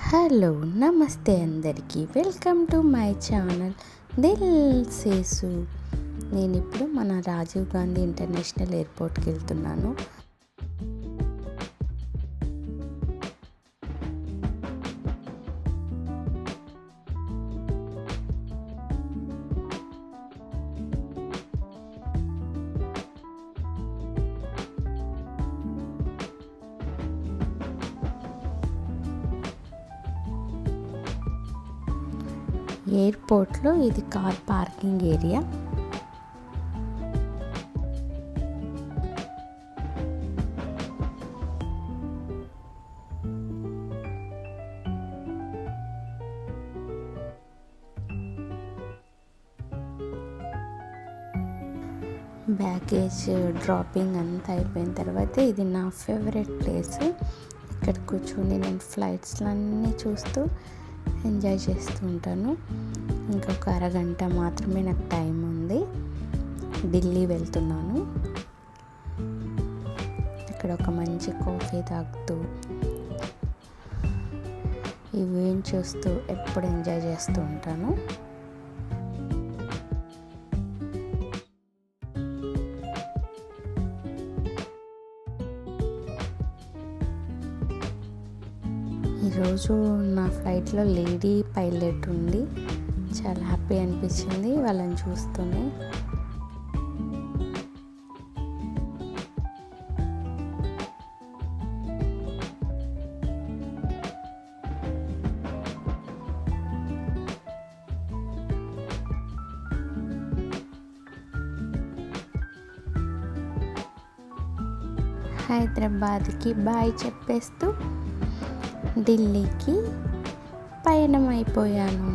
Hello నమస్తే అందరికీ welcome to my channel Dil Sesu. నేను ఇప్పుడు మన రాజీవ్ గాంధీ ఇంటర్నేషనల్ ఎయిర్పోర్ట్కి వెళ్తున్నాను. ఎయిర్పోర్ట్లో ఇది car parking area. Baggage dropping అంతా అయిపోయిన తర్వాత ఇది నా ఫేవరెట్ ప్లేస్. ఇక్కడ కూర్చొని నేను ఫ్లైట్స్లన్నీ చూస్తూ ఎంజాయ్ చేస్తూ ఉంటాను. ఇంకొక అరగంట మాత్రమే నాకు టైం ఉంది. ఢిల్లీ వెళ్తున్నాను. ఇక్కడ ఒక మంచి కాఫీ తాగుతూ ఈ వ్యూని చూస్తూ ఎప్పుడు ఎంజాయ్ చేస్తూ ఉంటాను. ఈరోజు నా ఫ్లైట్లో లేడీ పైలట్ ఉంది. చాలా హ్యాపీ అనిపించింది వాళ్ళని చూస్తూనే. హైదరాబాద్కి బాయ్ చెప్పేస్తూ ఢిల్లీకి పయనం అయిపోయాను.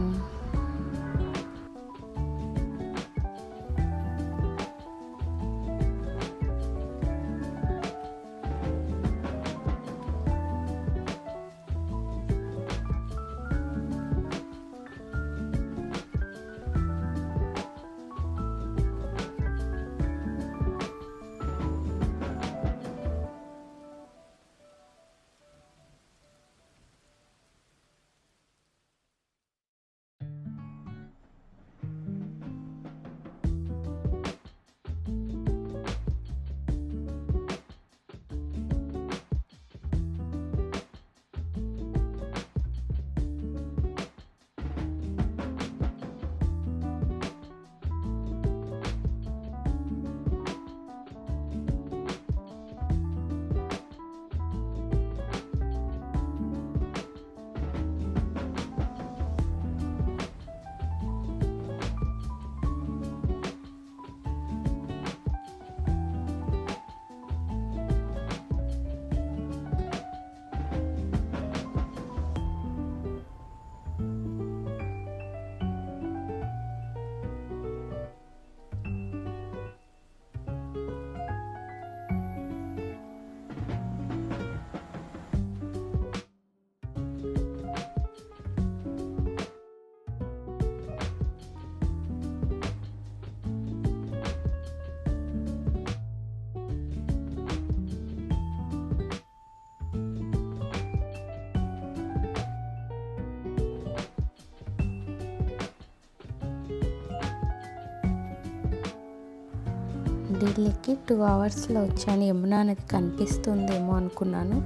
ఢిల్లీకి 2 అవర్స్లో వచ్చాను. యమునా నది కనిపిస్తుందేమో అనుకున్నాను.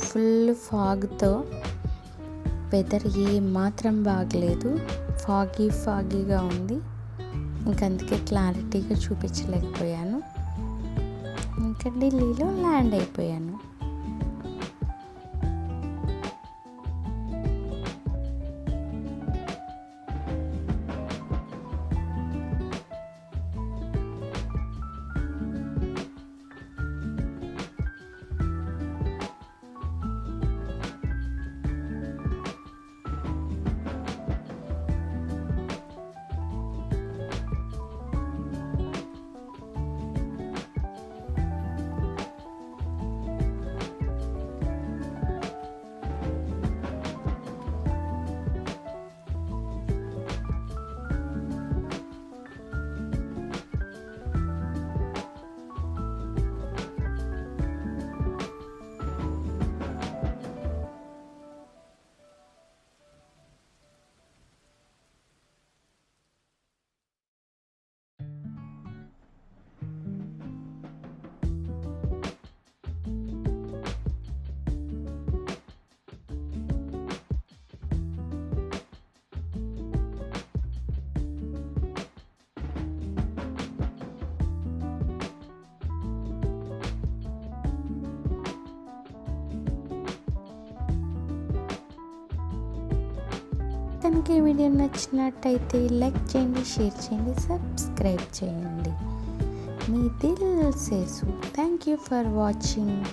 ఫుల్ ఫాగ్తో వెదర్ ఏమాత్రం బాగలేదు. ఫాగీగా ఉంది. ఇంకందుకే క్లారిటీగా చూపించలేకపోయాను. ఇంకా ఢిల్లీలో ల్యాండ్ అయిపోయాను. కనుక ఈ వీడియో నచ్చినట్టయితే లైక్ చేయండి, షేర్ చేయండి, సబ్స్క్రైబ్ చేయండి. మీ Dil Sesu. Thank you for watching.